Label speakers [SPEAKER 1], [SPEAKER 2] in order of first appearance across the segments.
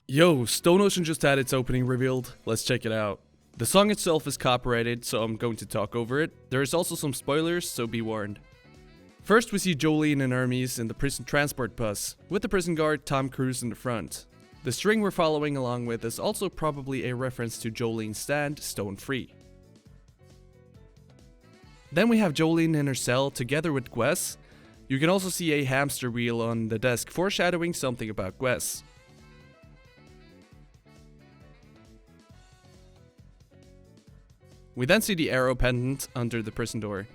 [SPEAKER 1] Yo, Stone Ocean just had its opening revealed. Let's check it out. The song itself is copyrighted, so I'm going to talk over it. There is also some spoilers, so be warned. First, we see Jolene and Hermes in the prison transport bus, with the prison guard Tom Cruise in the front. The string we're following along with is also probably a reference to Jolene's stand, Stone Free. Then we have Jolene in her cell together with Gwes. You can also see a hamster wheel on the desk foreshadowing something about Gwes. We then see the arrow pendant under the prison door.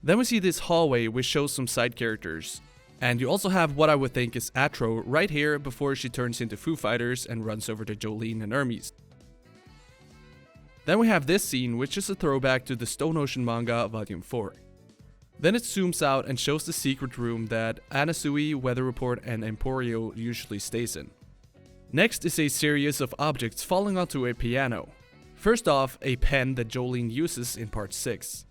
[SPEAKER 1] Then we see this hallway which shows some side characters. And you also have what I would think is Atro right here before she turns into Foo Fighters and runs over to Jolene and Hermes. Then we have this scene, which is a throwback to the Stone Ocean manga volume 4. Then it zooms out and shows the secret room that Anasui, Weather Report and Emporio usually stays in. Next is a series of objects falling onto a piano. First off, a pen that Jolene uses in part 6.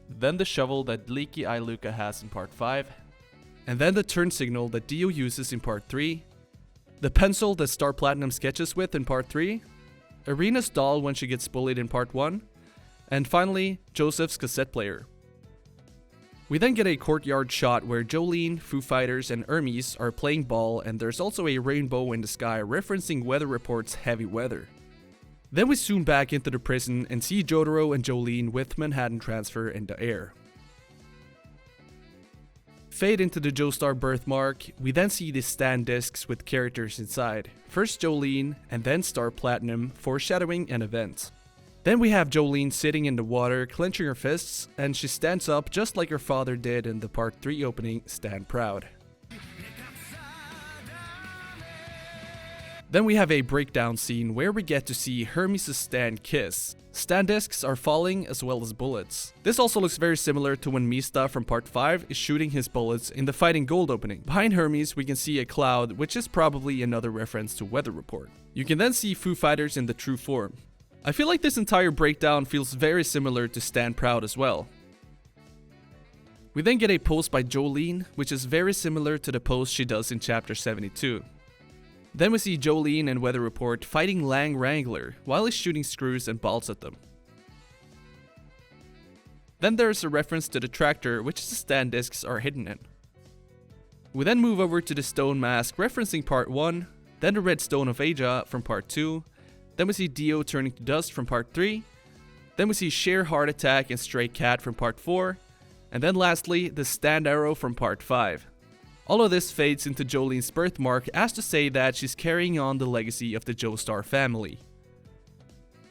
[SPEAKER 1] Then the shovel that Leaky Eye Luca has in part 5. And then the turn signal that Dio uses in part 3. The pencil that Star Platinum sketches with in part 3. Arena's doll when she gets bullied in part 1. And finally, Joseph's cassette player. We then get a courtyard shot where Jolene, Foo Fighters, and Hermes are playing ball, and there's also a rainbow in the sky referencing Weather Report's heavy weather. Then we zoom back into the prison and see Jotaro and Jolene with Manhattan Transfer in the air. Fade into the Joestar birthmark, we then see the stand discs with characters inside. First Jolene, and then Star Platinum, foreshadowing an event. Then we have Jolene sitting in the water, clenching her fists, and she stands up just like her father did in the part 3 opening, Stand Proud. Then we have a breakdown scene where we get to see Hermes' stand kiss. Stand discs are falling as well as bullets. This also looks very similar to when Mista from part 5 is shooting his bullets in the Fighting Gold opening. Behind Hermes we can see a cloud, which is probably another reference to Weather Report. You can then see Foo Fighters in the true form. I feel like this entire breakdown feels very similar to Stand Proud as well. We then get a pose by Jolene, which is very similar to the pose she does in chapter 72. Then we see Jolene and Weather Report fighting Lang Wrangler while he's shooting screws and balls at them. Then there's a reference to the tractor which the stand discs are hidden in. We then move over to the stone mask referencing part 1, then the red stone of Aja from part 2, then we see Dio turning to dust from part 3, then we see Sheer Heart Attack and Stray Cat from part 4, and then lastly the stand arrow from part 5. All of this fades into Jolene's birthmark as to say that she's carrying on the legacy of the Joestar family.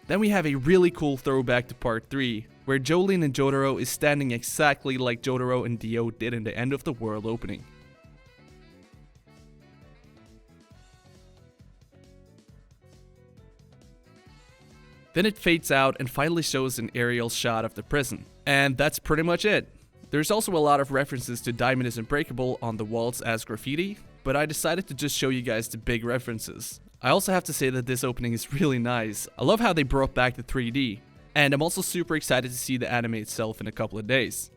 [SPEAKER 1] Then we have a really cool throwback to part 3, where Jolene and Jotaro is standing exactly like Jotaro and Dio did in the End of the World opening. Then it fades out and finally shows an aerial shot of the prison. And that's pretty much it. There's also a lot of references to Diamond is Unbreakable on the walls as graffiti, but I decided to just show you guys the big references. I also have to say that this opening is really nice. I love how they brought back the 3D. And I'm also super excited to see the anime itself in a couple of days.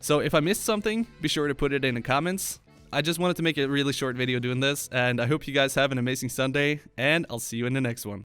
[SPEAKER 1] So if I missed something, be sure to put it in the comments. I just wanted to make a really short video doing this, and I hope you guys have an amazing Sunday, and I'll see you in the next one.